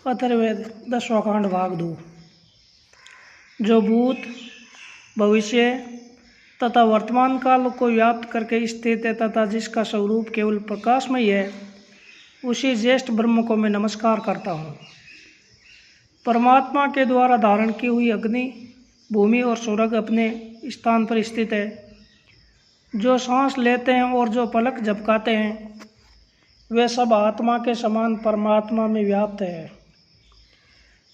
अथर्ववेद 10वां कांड भाग 2। जो भूत भविष्य तथा वर्तमान काल को व्याप्त करके स्थित है तथा जिसका स्वरूप केवल प्रकाशमय है, उसी ज्येष्ठ ब्रह्म को मैं नमस्कार करता हूँ। परमात्मा के द्वारा धारण की हुई अग्नि, भूमि और स्वर्ग अपने स्थान पर स्थित है। जो सांस लेते हैं और जो पलक झपकाते हैं, वे सब आत्मा के समान परमात्मा में व्याप्त है।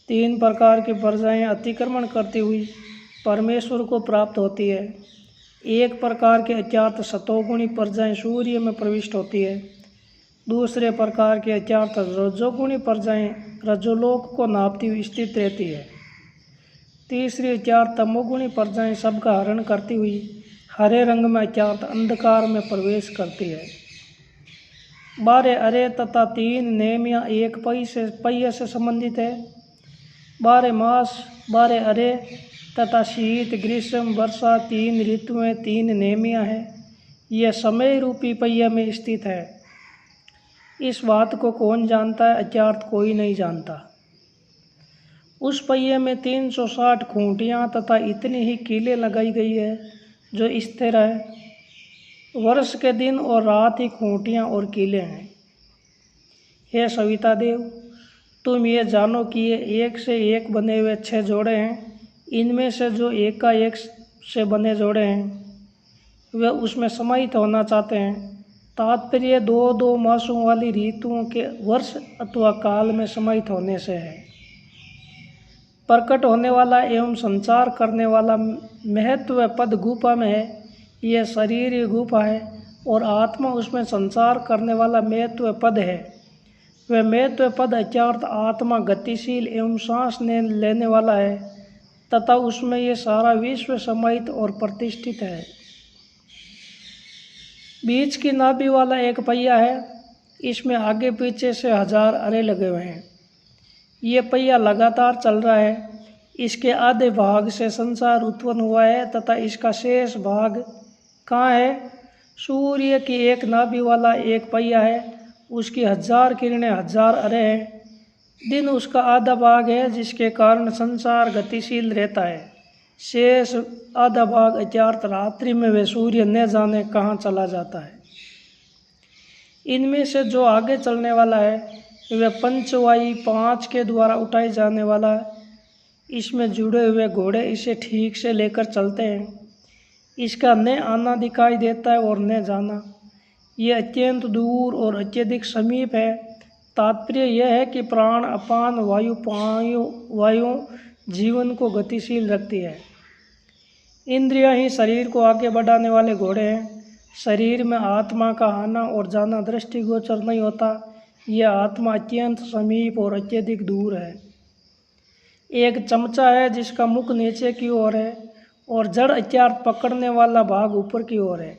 3 प्रकार की प्रजाएं अतिक्रमण करती हुई परमेश्वर को प्राप्त होती है। 1 प्रकार के अज्ञात सतोगुणी प्रजाएं सूर्य में प्रविष्ट होती है। दूसरे प्रकार के अज्ञात रजोगुणी प्रजाएं रजोलोक को नापती हुई स्थित रहती है। तीसरी अज्ञात तमोगुणी प्रजाएं सबका हरण करती हुई हरे रंग में अज्ञात अंधकार में प्रवेश करती है। 12 अरे तथा 3 नेमियाँ 1 पहिए से संबंधित है। 12 मास 12 अरे तथा शीत ग्रीष्म वर्षा 3 ऋतुएं 3 नेमियाँ हैं। यह समय रूपी पहिया में स्थित है। इस बात को कौन जानता है? अज्ञात कोई नहीं जानता। उस पहिए में 360 खूंटियाँ तथा इतनी ही कीलें लगाई गई है जो स्थिर है। वर्ष के दिन और रात ही खूंटियाँ और कीलें हैं। हे सविता देव, तुम ये जानो कि ये एक से एक बने हुए 6 जोड़े हैं। इनमें से जो एकाएक से बने जोड़े हैं, वे उसमें समाहित होना चाहते हैं। तात्पर्य 2-2 मासों वाली ऋतुओं के वर्ष अथवा काल में समाहित होने से है। प्रकट होने वाला एवं संचार करने वाला महत्व पद गुफा में है। यह शरीर गुफा है और आत्मा उसमें संचार करने वाला महत्व पद है। वह महत्व पद अज्ञात आत्मा गतिशील एवं सांस लेने वाला है तथा उसमें यह सारा विश्व समाहित और प्रतिष्ठित है। बीच की नाभि वाला एक पहिया है। इसमें आगे पीछे से 1000 अरे लगे हुए हैं। ये पहिया लगातार चल रहा है। इसके आधे भाग से संसार उत्पन्न हुआ है तथा इसका शेष भाग कहाँ है? सूर्य की एक नाभि वाला एक पहिया है। उसकी 1000 किरणें 1000 अरे हैं। दिन उसका आधा भाग है जिसके कारण संसार गतिशील रहता है। शेष आधा भाग अज्ञात रात्रि में वे सूर्य न जाने कहाँ चला जाता है। इनमें से जो आगे चलने वाला है, वे पंचवायु 5 के द्वारा उठाए जाने वाला है। इसमें जुड़े हुए घोड़े इसे ठीक से लेकर चलते हैं। इसका न आना दिखाई देता है और न जाना। ये अत्यंत दूर और अत्यधिक समीप है। तात्पर्य यह है कि प्राण अपान वायु जीवन को गतिशील रखती है। इंद्रियां ही शरीर को आगे बढ़ाने वाले घोड़े हैं। शरीर में आत्मा का आना और जाना दृष्टिगोचर नहीं होता। यह आत्मा अत्यंत समीप और अत्यधिक दूर है। एक चमचा है जिसका मुख नीचे की ओर है और जड़ अज्ञात पकड़ने वाला भाग ऊपर की ओर है।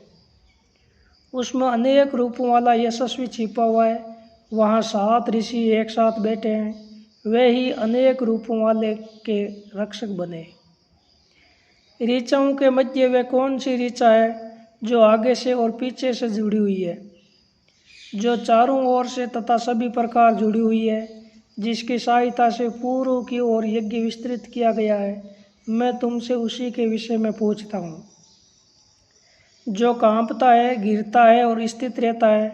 उसमें अनेक रूपों वाला यशस्वी छिपा हुआ है। वहाँ 7 ऋषि एक साथ बैठे हैं। वे ही अनेक रूपों वाले के रक्षक बने। ऋचाओं के मध्य वे कौन सी ऋचा है जो आगे से और पीछे से जुड़ी हुई है, जो चारों ओर से तथा सभी प्रकार जुड़ी हुई है, जिसकी सहायता से पूर्व की ओर यज्ञ विस्तृत किया गया है? मैं तुमसे उसी के विषय में पूछता हूँ। जो कांपता है, गिरता है और स्थित रहता है,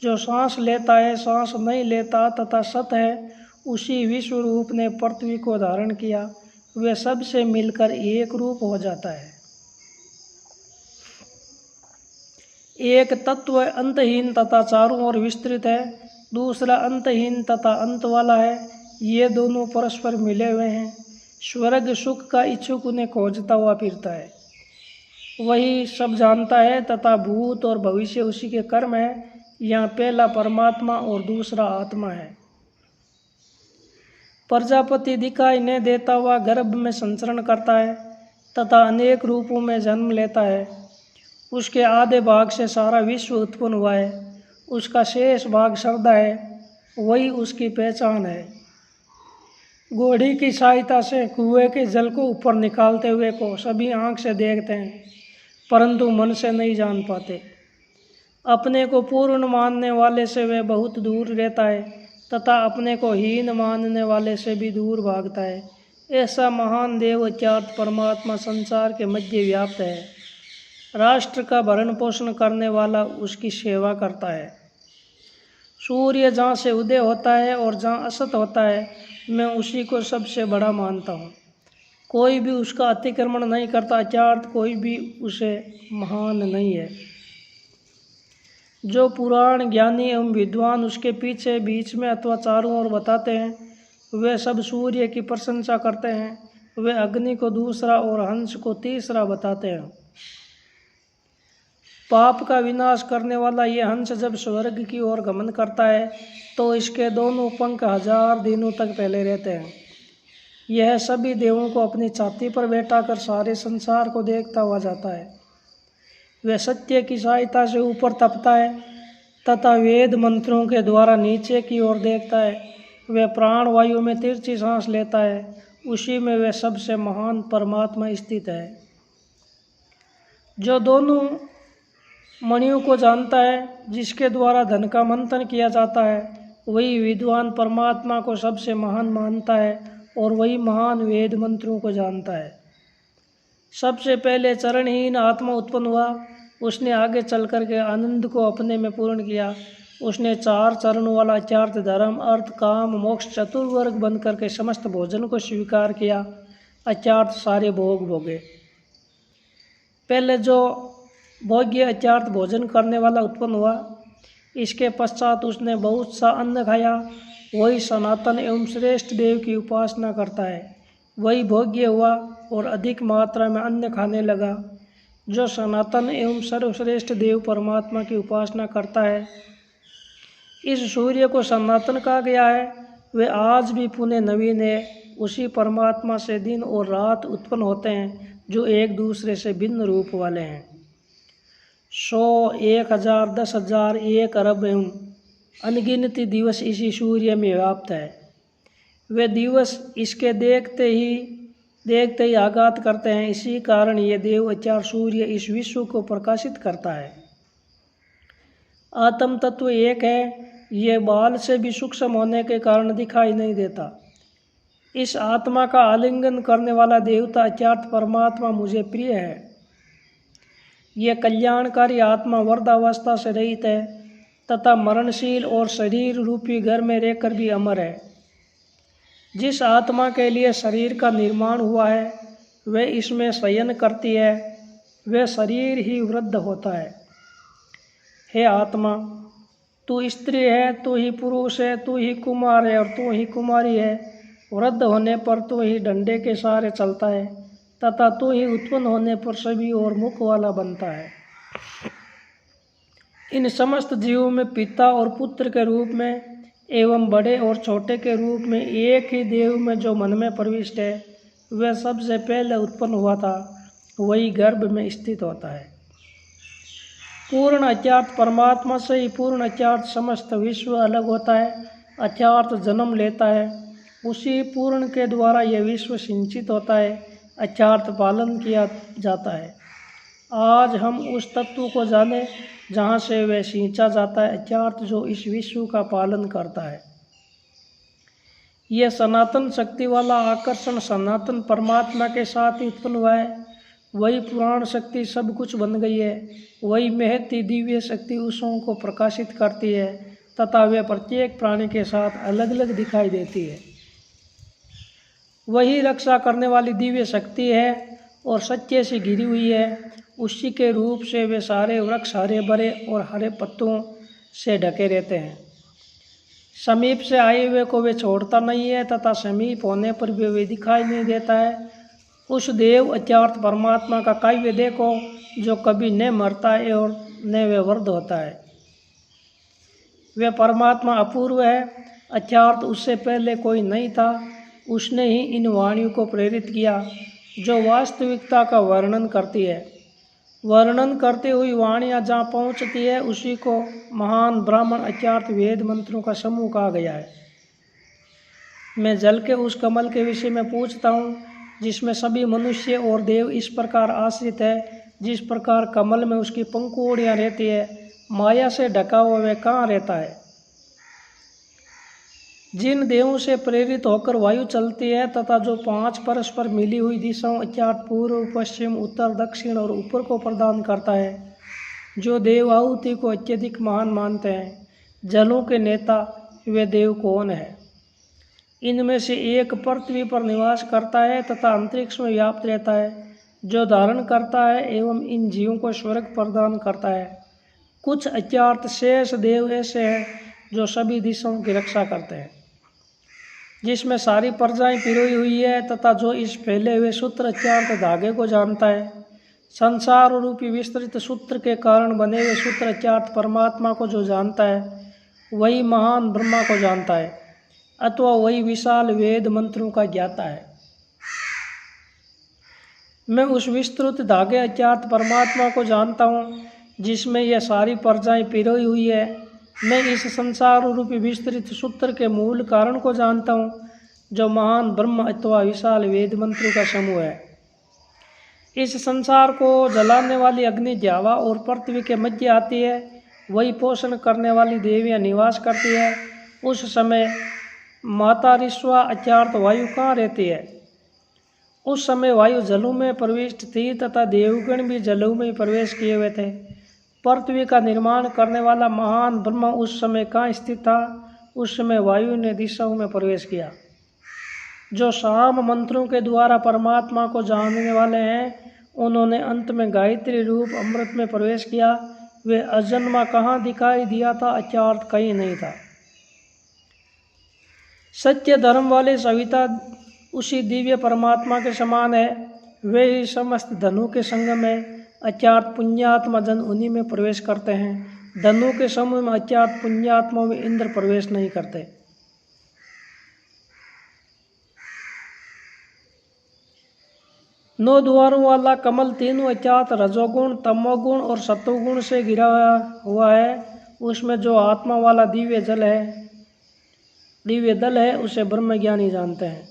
जो सांस लेता है, सांस नहीं लेता तथा सत है, उसी विश्व रूप ने पृथ्वी को धारण किया। वे सब से मिलकर एक रूप हो जाता है। एक तत्व अंतहीन तथा चारों ओर विस्तृत है। दूसरा अंतहीन तथा अंत वाला है। ये दोनों परस्पर मिले हुए हैं। स्वर्ग सुख का इच्छुक उन्हें खोजता हुआ फिरता है। वही सब जानता है तथा भूत और भविष्य उसी के कर्म है। यहाँ पहला परमात्मा और दूसरा आत्मा है। प्रजापति दिखाई न देता हुआ गर्भ में संचरण करता है तथा अनेक रूपों में जन्म लेता है। उसके आधे भाग से सारा विश्व उत्पन्न हुआ है। उसका शेष भाग श्रद्धा है। वही उसकी पहचान है। घोड़ी की सहायता से कुएं के जल को ऊपर निकालते हुए को सभी आँख से देखते हैं, परंतु मन से नहीं जान पाते। अपने को पूर्ण मानने वाले से वह बहुत दूर रहता है। तथा अपने को हीन मानने वाले से भी दूर भागता है। ऐसा महान देव अर्थात परमात्मा संसार के मध्य व्याप्त है। राष्ट्र का भरण पोषण करने वाला उसकी सेवा करता है। सूर्य जहाँ से उदय होता है और जहाँ अस्त होता है, मैं उसी को सबसे बड़ा मानता हूँ। कोई भी उसका अतिक्रमण नहीं करता, अर्थात कोई भी उसे महान नहीं है। जो पुराण ज्ञानी एवं विद्वान उसके पीछे, बीच में अथवा चारों ओर बताते हैं, वे सब सूर्य की प्रशंसा करते हैं। वे अग्नि को दूसरा और हंस को तीसरा बताते हैं। पाप का विनाश करने वाला यह हंस जब स्वर्ग की ओर गमन करता है तो इसके दोनों पंख 1000 दिनों तक फैले रहते हैं। यह सभी देवों को अपनी छाती पर बैठाकर सारे संसार को देखता हुआ जाता है। वह सत्य की सहायता से ऊपर तपता है तथा वेद मंत्रों के द्वारा नीचे की ओर देखता है। वह प्राण वायु में तिरछी सांस लेता है, उसी में वह सबसे महान परमात्मा स्थित है। जो दोनों मणियों को जानता है, जिसके द्वारा धन का मंथन किया जाता है, वही विद्वान परमात्मा को सबसे महान मानता है और वही महान वेद मंत्रों को जानता है। सबसे पहले चरणहीन आत्मा उत्पन्न हुआ। उसने आगे चल कर के आनंद को अपने में पूर्ण किया। उसने 4 चरणों वाला अर्थात धर्म, अर्थ, काम, मोक्ष चतुर्वर्ग बन करके समस्त भोजन को स्वीकार किया, अर्थात सारे भोग भोगे। पहले जो भोग्य अर्थात भोजन करने वाला उत्पन्न हुआ, इसके पश्चात उसने बहुत सा अन्न खाया। वही सनातन एवं श्रेष्ठ देव की उपासना करता है। वही भोग्य हुआ और अधिक मात्रा में अन्न खाने लगा। जो सनातन एवं सर्वश्रेष्ठ देव परमात्मा की उपासना करता है, इस सूर्य को सनातन कहा गया है। वे आज भी पुनः नवीन है। उसी परमात्मा से दिन और रात उत्पन्न होते हैं, जो एक दूसरे से भिन्न रूप वाले हैं। 100, 1000, 10,000, 1 अरब एवं अनगिनती दिवस इसी सूर्य में व्याप्त है। वे दिवस इसके देखते ही आघात करते हैं। इसी कारण ये देव अर्थात सूर्य इस विश्व को प्रकाशित करता है। आत्म तत्व एक है। ये बाल से भी सूक्ष्म होने के कारण दिखाई नहीं देता। इस आत्मा का आलिंगन करने वाला देवता अर्थात परमात्मा मुझे प्रिय है। यह कल्याणकारी आत्मा वर्धावस्था से रहित है तथा मरणशील और शरीर रूपी घर में रहकर भी अमर है। जिस आत्मा के लिए शरीर का निर्माण हुआ है, वह इसमें शयन करती है। वह शरीर ही वृद्ध होता है। हे आत्मा, तू स्त्री है, तू ही पुरुष है, तू ही कुमार है और तू ही कुमारी है। वृद्ध होने पर तू ही डंडे के सहारे चलता है तथा तू ही उत्पन्न होने पर सभी और मुख वाला बनता है। इन समस्त जीवों में पिता और पुत्र के रूप में एवं बड़े और छोटे के रूप में एक ही देव में जो मन में प्रविष्ट है, वह सबसे पहले उत्पन्न हुआ था, वही गर्भ में स्थित होता है। पूर्ण अर्थात परमात्मा से ही पूर्ण अर्थात समस्त विश्व अलग होता है, अर्थात जन्म लेता है। उसी पूर्ण के द्वारा यह विश्व सिंचित होता है, अर्थात पालन किया जाता है। आज हम उस तत्व को जाने जहाँ से वह सींचा जाता है, अर्थात जो इस विश्व का पालन करता है। यह सनातन शक्ति वाला आकर्षण सनातन परमात्मा के साथ ही उत्पन्न हुआ है। वही पुराण शक्ति सब कुछ बन गई है। वही महती दिव्य शक्ति उसों को प्रकाशित करती है तथा वह प्रत्येक प्राणी के साथ अलग अलग दिखाई देती है। वही रक्षा करने वाली दिव्य शक्ति है और सत्य से घिरी हुई है। उसी के रूप से वे सारे वृक्ष हरे भरे और हरे पत्तों से ढके रहते हैं। समीप से आए हुए को वे छोड़ता नहीं है तथा समीप होने पर भी वे दिखाई नहीं देता है। उस देव अर्थात परमात्मा का काव्य देखो, जो कभी न मरता है और न वे वृद्ध होता है। वह परमात्मा अपूर्व है, अर्थात उससे पहले कोई नहीं था। उसने ही इन वाणियों को प्रेरित किया जो वास्तविकता का वर्णन करती है। वर्णन करती हुई वाणियाँ जहाँ पहुँचती है, उसी को महान ब्राह्मण अर्थात वेद मंत्रों का समूह कहा गया है। मैं जल के उस कमल के विषय में पूछता हूँ, जिसमें सभी मनुष्य और देव इस प्रकार आश्रित है, जिस प्रकार कमल में उसकी पंखुड़ियाँ रहती है। माया से ढका हुआ वह कहाँ रहता है? जिन देवों से प्रेरित होकर वायु चलती है तथा जो 5 परस्पर मिली हुई दिशाओं अर्थात पूर्व, पश्चिम, उत्तर, दक्षिण और ऊपर को प्रदान करता है, जो देव आहुति को अत्यधिक महान मानते हैं। जलों के नेता वे देव कौन है? इनमें से एक पृथ्वी पर निवास करता है तथा अंतरिक्ष में व्याप्त रहता है, जो धारण करता है एवं इन जीवों को स्वर्ग प्रदान करता है। कुछ अज्ञात शेष देव ऐसे हैं जो सभी दिशाओं की रक्षा करते हैं, जिसमें सारी प्रजाएं पिरोई हुई है तथा जो इस फैले हुए सूत्र अज्ञात धागे को जानता है। संसार रूपी विस्तृत सूत्र के कारण बने हुए सूत्र अज्ञात परमात्मा को जो जानता है, वही महान ब्रह्मा को जानता है, अथवा वही विशाल वेद मंत्रों का ज्ञाता है। मैं उस विस्तृत धागे अज्ञात परमात्मा को जानता हूँ, जिसमें यह सारी प्रजाएं पिरोई हुई है। मैं इस संसार रूपी विस्तृत सूत्र के मूल कारण को जानता हूँ, जो महान ब्रह्म अथवा विशाल वेद मंत्रों का समूह है। इस संसार को जलाने वाली अग्नि ज्वाला और पृथ्वी के मध्य आती है, वही पोषण करने वाली देवियाँ निवास करती है। उस समय माता ऋष्वा अर्थात वायु कहाँ रहती है? उस समय वायु जलों में प्रविष्ट थी तथा देवगण भी जलों में प्रवेश किए हुए थे। पृथ्वी का निर्माण करने वाला महान ब्रह्म उस समय कहाँ स्थित था? उस समय वायु ने दिशाओं में प्रवेश किया। जो साम मंत्रों के द्वारा परमात्मा को जानने वाले हैं, उन्होंने अंत में गायत्री रूप अमृत में प्रवेश किया। वे अजन्मा कहाँ दिखाई दिया था? अर्थात कहीं नहीं था। सत्य धर्म वाले सविता उसी दिव्य परमात्मा के समान है। वे ही समस्त धनु के संगम है, अर्थात पुण्यात्मा जन उन्हीं में प्रवेश करते हैं। धनु के समूह में अर्थात पुण्यात्मा में इंद्र प्रवेश नहीं करते। नौ द्वारों वाला कमल तीनों अर्थात रजोगुण, तमोगुण और सत्वगुण से घिरा हुआ है। उसमें जो आत्मा वाला दिव्य दल है, उसे ब्रह्मज्ञानी जानते हैं।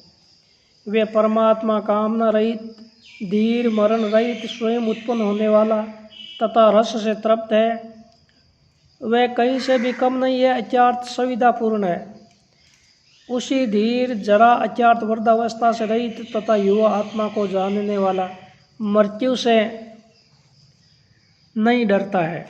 वे परमात्मा कामना रहित, धीर, मरण रहित, स्वयं उत्पन्न होने वाला तथा रस से तृप्त है। वह कहीं से भी कम नहीं है, अर्थात संविदापूर्ण है। उसी धीर, जरा अर्थात वृद्धावस्था से रहित तथा युवा आत्मा को जानने वाला मृत्यु से नहीं डरता है।